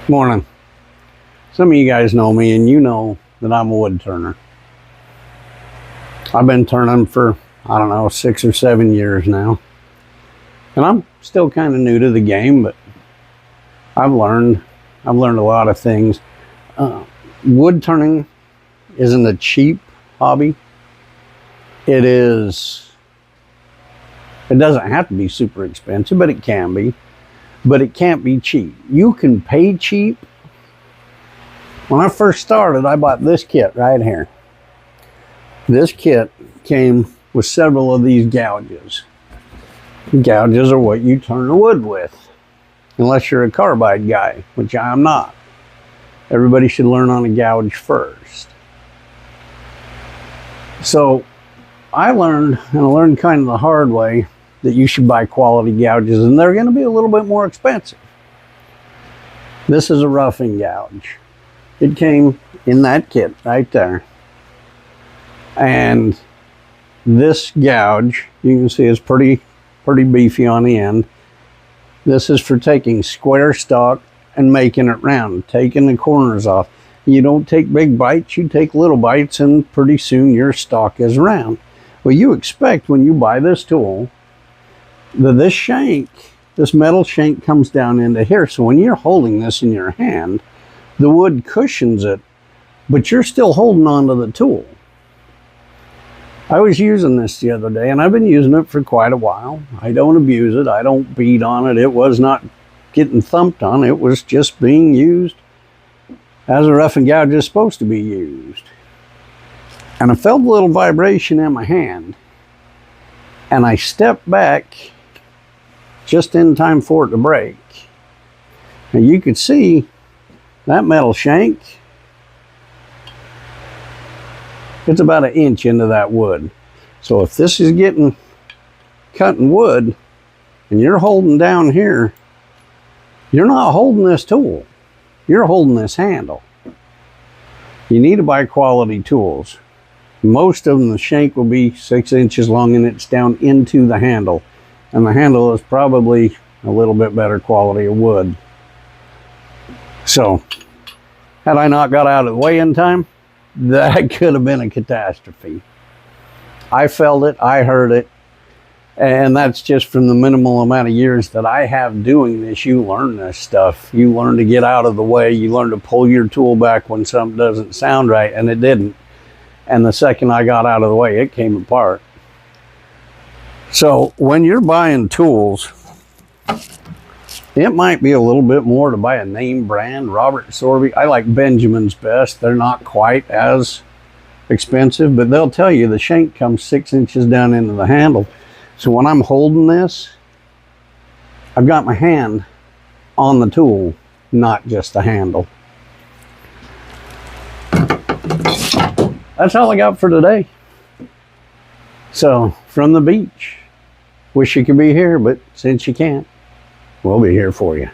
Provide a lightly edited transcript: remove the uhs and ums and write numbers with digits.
Morning. Some of you guys know me and you know that I'm a wood turner. I've been turning for, I don't know, 6 or 7 years now. And I'm still kind of new to the game, but I've learned a lot of things. Wood turning isn't a cheap hobby. It doesn't have to be super expensive, but it can be. But it can't be cheap. You can pay cheap. When I first started, I bought this kit right here. This kit came with several of these gouges. Gouges are what you turn the wood with, unless you're a carbide guy, which I'm not. Everybody should learn on a gouge first. So I learned kind of the hard way that you should buy quality gouges, and they're going to be a little bit more expensive. This is a roughing gouge. It came in that kit right there. And this gouge, you can see, is pretty beefy on the end. This is for taking square stock and making it round, taking the corners off. You don't take big bites, you take little bites, and pretty soon your stock is round. Well, you expect when you buy this tool that this metal shank comes down into here. So when you're holding this in your hand, the wood cushions it, but you're still holding on to the tool. I was using this the other day, and I've been using it for quite a while. I don't abuse it. I don't beat on it. It was not getting thumped on. It was just being used as a roughing gouge is supposed to be used. And I felt a little vibration in my hand, and I stepped back just in time for it to break. And you could see that metal shank, it's about 1 inch into that wood. So if this is getting cutting wood and you're holding down here, you're not holding this tool, you're holding this handle. You need to buy quality tools. Most of them, the shank will be 6 inches long and it's down into the handle. And the handle is probably a little bit better quality of wood. So, had I not got out of the way in time, that could have been a catastrophe. I felt it, I heard it, and that's just from the minimal amount of years that I have doing this. You learn this stuff. You learn to get out of the way. You learn to pull your tool back when something doesn't sound right, and it didn't. And the second I got out of the way, it came apart. So when you're buying tools, it might be a little bit more to buy a name brand. Robert Sorby, I like Benjamin's best. They're not quite as expensive, but they'll tell you the shank comes 6 inches down into the handle. So when I'm holding this, I've got my hand on the tool, not just the handle. That's all I got for today. So, from the beach. Wish you could be here, but since you can't, we'll be here for you.